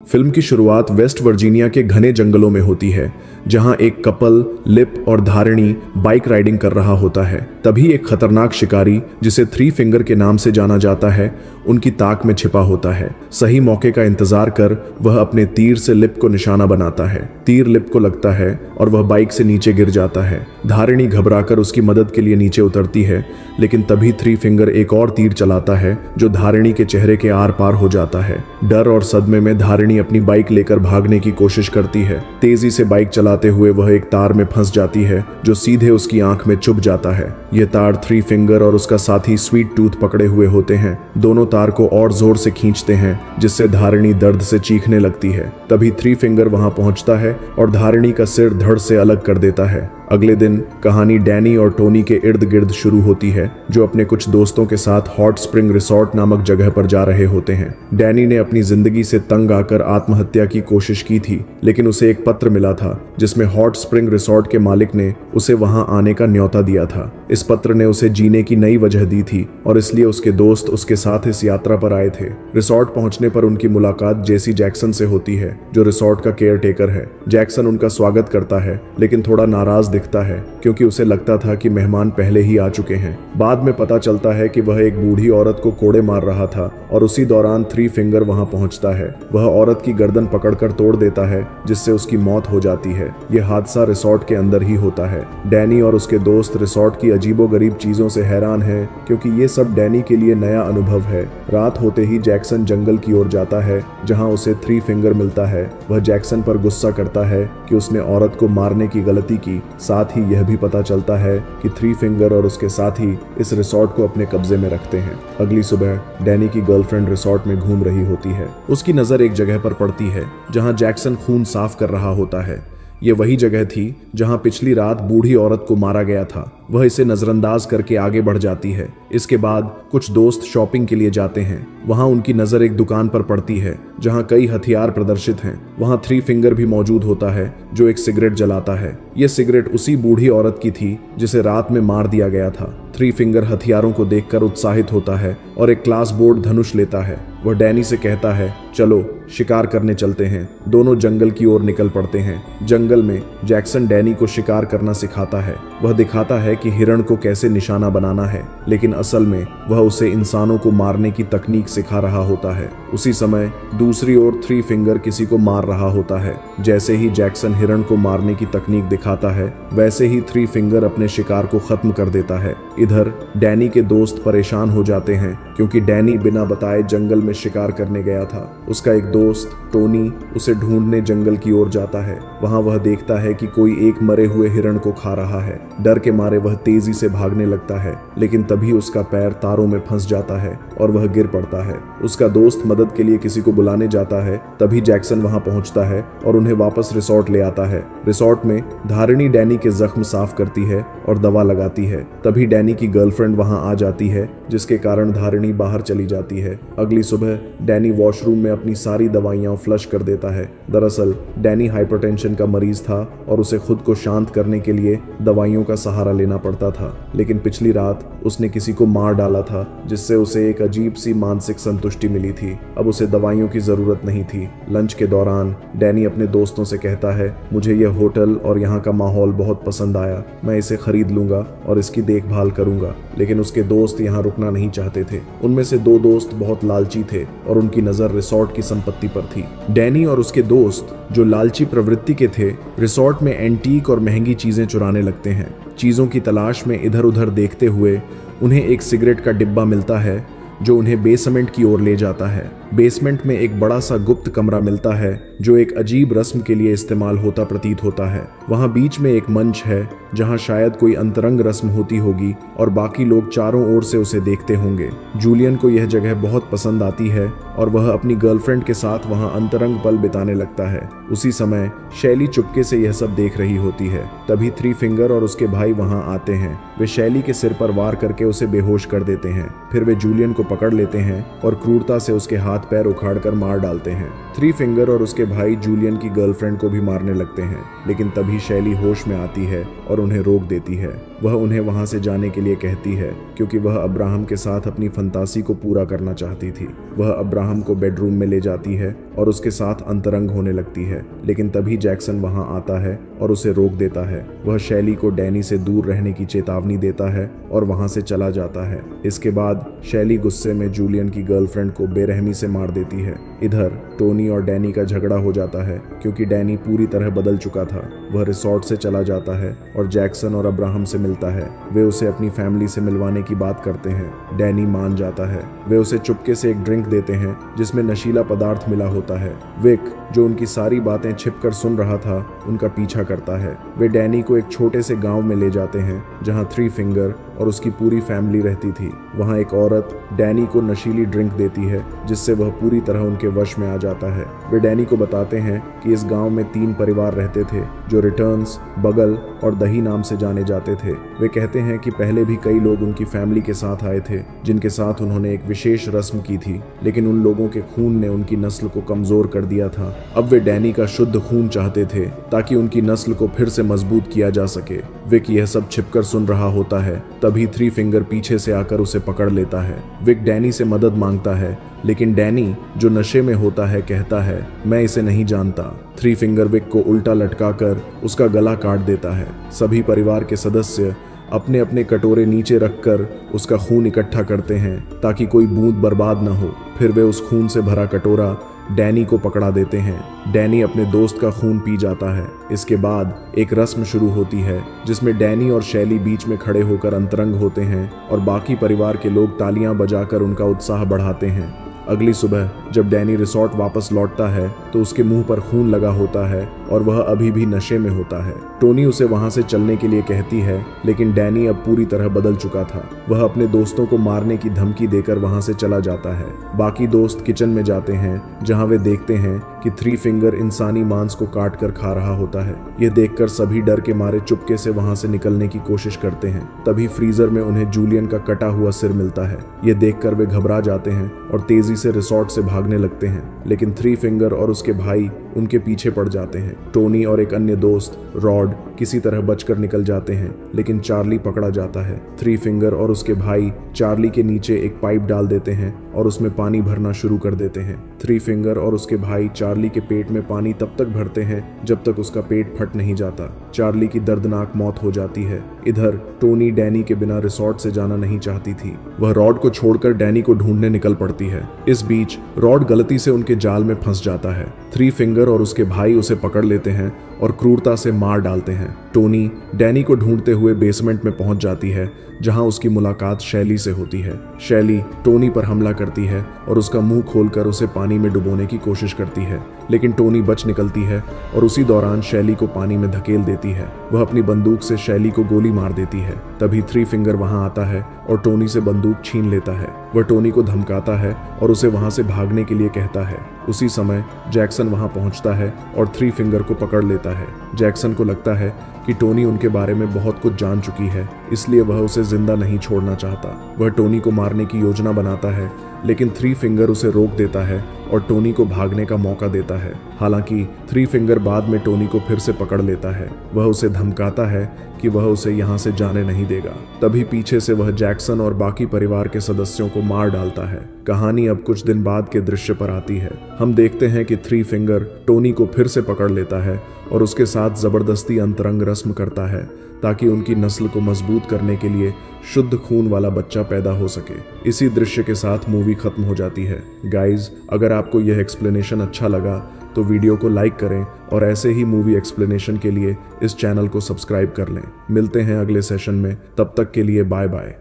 Film की शुरुआत West Virginia के घने जंगलों में होती है, जहां एक कपल लिप और धारिणी बाइक राइडिंग कर रहा होता है। तभी एक खतरनाक शिकारी, जिसे थ्री फिंगर के नाम से जाना जाता है, उनकी ताक में छिपा होता है। सही मौके का इंतजार कर वह अपने तीर से लिप को निशाना बनाता है। तीर लिप को लगता है और वह बाइक से नीचे गिर जाता है। धारिणी घबराकर उसकी मदद के लिए नीचे उतरती है, लेकिन तभी थ्री फिंगर एक और तीर चलाता है जो धारिणी के चेहरे के आर पार हो जाता है। डर और सदमे में धारिणी अपनी बाइक लेकर भागने की कोशिश करती है। तेजी से बाइक चलाते हुए वह एक तार में फंस जाती है जो सीधे उसकी आंख में चुभ जाता है। यह तार थ्री फिंगर और उसका साथी स्वीट टूथ पकड़े हुए होते हैं। दोनों तार को और जोर से खींचते हैं, जिससे धारिणी दर्द से चीखने लगती है। तभी थ्री फिंगर वहां पहुंचता है और धारिणी का सिर धड़ से अलग कर देता है। अगले दिन कहानी डैनी और टोनी के इर्द गिर्द शुरू होती है, जो अपने कुछ दोस्तों के साथ हॉट स्प्रिंग रिसोर्ट नामक जगह पर जा रहे होते हैं। डैनी ने अपनी जिंदगी से तंग आकर आत्महत्या की कोशिश की थी, लेकिन उसे एक पत्र मिला था जिसमें हॉट स्प्रिंग रिसोर्ट के मालिक ने उसे वहां आने का न्योता दिया था। इस पत्र ने उसे जीने की नई वजह दी थी और इसलिए उसके दोस्त उसके साथ इस यात्रा पर आए थे। रिसोर्ट पहुंचने पर उनकी मुलाकात जेसी जैक्सन से होती है, जो रिसोर्ट का केयर टेकर है। जैक्सन उनका स्वागत करता है, लेकिन थोड़ा नाराज दिखता है क्योंकि उसे लगता था कि मेहमान पहले ही आ चुके हैं। बाद में पता चलता है कि वह एक बूढ़ी औरत को कोड़े मार रहा था और उसी दौरान थ्री फिंगर वहां पहुंचता है। वह औरत की गर्दन पकड़कर तोड़ देता है, जिससे उसकी मौत हो जाती है। यह हादसा रिसोर्ट के अंदर ही होता है। डैनी और उसके दोस्त रिसोर्ट की अजीबोगरीब चीजों से हैरान हैं, क्योंकि ये सब डैनी के लिए नया अनुभव है। रात होते ही जैक्सन जंगल की ओर जाता है, जहां उसे थ्री फिंगर मिलता है। वह जैक्सन पर गुस्सा करता है कि उसने औरत को मारने की गलती की। साथ ही यह भी पता चलता है कि थ्री फिंगर और उसके साथी इस रिसोर्ट को अपने कब्जे में रखते हैं। अगली सुबह डैनी की गर्लफ्रेंड रिसोर्ट में घूम रही होती है। उसकी नजर एक जगह पर पड़ती है जहां जैक्सन खून साफ कर रहा होता है। यह वही जगह थी जहां पिछली रात बूढ़ी औरत को मारा गया था। वह इसे नजरअंदाज करके आगे बढ़ जाती है। इसके बाद कुछ दोस्त शॉपिंग के लिए जाते हैं। वहां उनकी नजर एक दुकान पर पड़ती है जहां कई हथियार प्रदर्शित हैं। वहां थ्री फिंगर भी मौजूद होता है, जो एक सिगरेट जलाता है। यह सिगरेट उसी बूढ़ी औरत की थी जिसे रात में मार दिया गया था। थ्री फिंगर हथियारों को देखकर उत्साहित होता है और एक क्लास बोर्ड धनुष लेता है। वह डैनी से कहता है, चलो शिकार करने चलते हैं। दोनों जंगल की ओर निकल पड़ते हैं। जंगल में जैक्सन डैनी को शिकार करना सिखाता है। वह दिखाता है कि हिरण को कैसे निशाना बनाना है, लेकिन असल में वह उसे इंसानों को मारने की तकनीक सिखा रहा होता है। उसी समय दूसरी ओर थ्री फिंगर किसी को मार रहा होता है। जैसे ही जैक्सन हिरण को मारने की तकनीक दिखाता है, वैसे ही थ्री फिंगर अपने शिकार को खत्म कर देता है। इधर डैनी के दोस्त परेशान हो जाते हैं, क्योंकि डैनी बिना बताए जंगल में शिकार करने गया था। उसका एक दोस्त टोनी उसे ढूंढने जंगल की ओर जाता है। वहां वह देखता है कि कोई एक मरे हुए हिरण को खा रहा है। डर के मारे वह तेजी से भागने लगता है, लेकिन तभी उसका पैर तारों में फंस जाता है और वह गिर पड़ता है। उसका दोस्त मदद के लिए किसी को बुलाने जाता है। तभी जैक्सन वहां पहुंचता है और उन्हें वापस रिसोर्ट ले आता है। रिसोर्ट में धारिणी डैनी के जख्म साफ करती है और दवा लगाती है। तभी डैनी की गर्लफ्रेंड वहां आ जाती है, जिसके कारण धारिणी बाहर चली जाती है। अगली सुबह डैनी वॉशरूम में अपनी सारी दवाइयां फ्लश कर देता है। दरअसल डैनी हाइपरटेंशन का मरीज था और उसे खुद को शांत करने के लिए दवाइयों का सहारा लेना पड़ता था। लेकिन पिछली रात उसने किसी को मार डाला था, जिससे उसे एक अजीब सी मानसिक संतुष्टि मिली थी। अब उसे दवाइयों की जरूरत नहीं थी। लंच के दौरान डैनी अपने दोस्तों से कहता है, मुझे यह होटल और यहाँ का माहौल बहुत पसंद आया। मैं इसे खरीद लूंगा और इसकी देखभाल करूंगा। लेकिन उसके दोस्त यहाँ रुकना नहीं चाहते थे। उनमें से दो दोस्त बहुत लालची थे और उनकी नजर रिसोर्ट की संपत्ति पर थी। डैनी और उसके दोस्त, जो लालची प्रवृत्ति के थे, रिसोर्ट में एंटीक और महंगी चीजें चुराने लगते हैं। चीजों की तलाश में इधर उधर देखते हुए उन्हें एक सिगरेट का डिब्बा मिलता है, जो उन्हें बेसमेंट की ओर ले जाता है। बेसमेंट में एक बड़ा सा गुप्त कमरा मिलता है, जो एक अजीब रस्म के लिए इस्तेमाल होता प्रतीत होता है। वहां बीच में एक मंच है, जहां शायद कोई अंतरंग रस्म होती होगी और बाकी लोग चारों ओर से उसे देखते होंगे। जूलियन को यह जगह बहुत पसंद आती है और वह अपनी गर्लफ्रेंड के साथ वहां अंतरंग पल बिताने लगता है। उसी समय शैली चुपके से यह सब देख रही होती है। तभी थ्री फिंगर और उसके भाई वहां आते हैं। वे शैली के सिर पर वार करके उसे बेहोश कर देते हैं। फिर वे जूलियन को पकड़ लेते हैं और क्रूरता से उसके हाथ पैर उखाड़कर मार डालते हैं। थ्री फिंगर और उसके भाई जूलियन की गर्लफ्रेंड को भी मारने लगते हैं, लेकिन तभी शैली होश में आती है और उन्हें रोक देती है। वह उन्हें वहां से जाने के लिए कहती है क्योंकि वह अब्राहम के साथ अपनी फंतासी को पूरा करना चाहती थी। वह अब्राहम को बेडरूम में ले जाती है और उसके साथ अंतरंग होने लगती है, लेकिन तभी जैक्सन वहां आता है और उसे रोक देता है। वह शैली को डैनी से दूर रहने की चेतावनी देता है और वहां से चला जाता है। इसके बाद शैली गुस्से में जूलियन की गर्लफ्रेंड को बेरहमी से मार देती है। इधर टोनी और डैनी का झगड़ा हो जाता है क्योंकि डैनी पूरी तरह बदल चुका था। वह रिसोर्ट से चला जाता है और जैक्सन और अब्राहम से मिलता है। वे उसे अपनी फैमिली से मिलवाने की बात करते हैं। डैनी मान जाता है। वे उसे चुपके से एक ड्रिंक देते हैं जिसमें नशीला पदार्थ मिला होता है। विक, जो उनकी सारी बातें छिपकर सुन रहा था, उनका पीछा करता है। वे डैनी को एक छोटे से गांव में ले जाते हैं जहां थ्री फिंगर और उसकी पूरी फैमिली रहती थी। वहां एक औरत डैनी को नशीली ड्रिंक देती है जिससे वह पूरी तरह उनके वश में आ जाता है। वे डैनी को बताते हैं कि इस गांव में 3 परिवार रहते थे जो रिटर्न्स, बगल और दही नाम से जाने जाते थे। वे कहते हैं कि पहले भी कई लोग उनकी फैमिली के साथ आए थे जिनके साथ उन्होंने एक विशेष रस्म की थी, लेकिन उन लोगों के खून ने उनकी नस्ल को कमजोर कर दिया था। अब वे डैनी का शुद्ध खून चाहते थे ताकि उनकी नस्ल को फिर से मजबूत किया जा सके। विक यह सब छिपकर सुन रहा होता है। तभी थ्री फिंगर पीछे से आकर उसे पकड़ लेता है। विक डैनी से मदद मांगता है, लेकिन डैनी, जो नशे में होता है, कहता है, मैं इसे नहीं जानता। थ्री फिंगर विक को उल्टा लटकाकर उसका गला काट देता है। सभी परिवार के सदस्य अपने अपने कटोरे नीचे रखकर उसका खून इकट्ठा करते हैं ताकि कोई बूंद बर्बाद न हो। फिर वे उस खून से भरा कटोरा डैनी को पकड़ा देते हैं। डैनी अपने दोस्त का खून पी जाता है। इसके बाद एक रस्म शुरू होती है जिसमें डैनी और शैली बीच में खड़े होकर अंतरंग होते हैं और बाकी परिवार के लोग तालियां बजाकर उनका उत्साह बढ़ाते हैं। अगली सुबह जब डैनी रिसोर्ट वापस लौटता है तो उसके मुंह पर खून लगा होता है और वह अभी भी नशे में होता है। टोनी उसे वहां से चलने के लिए कहती है, लेकिन डैनी अब पूरी तरह बदल चुका था। वह अपने दोस्तों को मारने की धमकी देकर वहां से चला जाता है। बाकी दोस्त किचन में जाते हैं जहां वे देखते हैं कि थ्री फिंगर इंसानी मांस को काट कर खा रहा होता है। यह देखकर सभी डर के मारे चुपके से वहां से निकलने की कोशिश करते हैं। तभी फ्रीजर में उन्हें जूलियन का कटा हुआ सिर मिलता है। यह देखकर वे घबरा जाते हैं और तेजी से रिसोर्ट से भागने लगते हैं, लेकिन थ्री फिंगर और उसके भाई उनके पीछे पड़ जाते हैं। टोनी और एक अन्य दोस्त रॉड किसी तरह बचकर निकल जाते हैं, लेकिन चार्ली पकड़ा जाता है। थ्री फिंगर और उसके भाई चार्ली के नीचे एक पाइप डाल देते हैं और उसमें पानी भरना शुरू कर देते हैं। थ्री फिंगर और उसके भाई चार्ली के पेट में पानी तब तक भरते हैं जब तक उसका पेट फट नहीं जाता। चार्ली की दर्दनाक मौत हो जाती है। इधर टोनी डैनी के बिना रिसोर्ट से जाना नहीं चाहती थी। वह रॉड को छोड़कर डैनी को ढूंढने निकल पड़ती है। इस बीच रॉड गलती से उनके जाल में फंस जाता है। थ्री फिंगर और उसके भाई उसे पकड़ लेते हैं और क्रूरता से मार डालते हैं। टोनी डैनी को ढूंढते हुए बेसमेंट में पहुंच जाती है जहां उसकी मुलाकात शैली से होती है। शैली टोनी पर हमला करती है और उसका मुंह खोलकर उसे पानी में डुबोने की कोशिश करती है, लेकिन टोनी बच निकलती है और उसी दौरान शैली को पानी में धकेल देती है। वह अपनी बंदूक से शैली को गोली मार देती है। तभी थ्री फिंगर वहां आता है और टोनी से बंदूक छीन लेता है। वह टोनी को धमकाता है और उसे वहां से भागने के लिए कहता है। उसी समय जैक्सन वहां पहुंचता है और थ्री फिंगर को पकड़ लेता है। जैक्सन को लगता है कि टोनी उनके बारे में बहुत कुछ जान चुकी है, इसलिए वह उसे जिंदा नहीं छोड़ना चाहता। वह टोनी को मारने की योजना बनाता है, लेकिन थ्री फिंगर उसे रोक देता है और टोनी को भागने का मौका देता है। हालांकि थ्री फिंगर बाद में टोनी को फिर से पकड़ लेता है। वह उसे धमकाता है कि वह उसे यहाँ से जाने नहीं देगा। तभी पीछे से वह जैक्सन और बाकी परिवार के सदस्यों को मार डालता है। कहानी अब कुछ दिन बाद के दृश्य पर आती है। हम देखते हैं कि थ्री फिंगर टोनी को फिर से पकड़ लेता है और उसके साथ जबरदस्ती अंतरंग रस्म करता है ताकि उनकी नस्ल को मजबूत करने के लिए शुद्ध खून वाला बच्चा पैदा हो सके। इसी दृश्य के साथ मूवी खत्म हो जाती है। गाइज, अगर आपको यह एक्सप्लेनेशन अच्छा लगा तो वीडियो को लाइक करें और ऐसे ही मूवी एक्सप्लेनेशन के लिए इस चैनल को सब्सक्राइब कर लें। मिलते हैं अगले सेशन में, तब तक के लिए बाय बाय।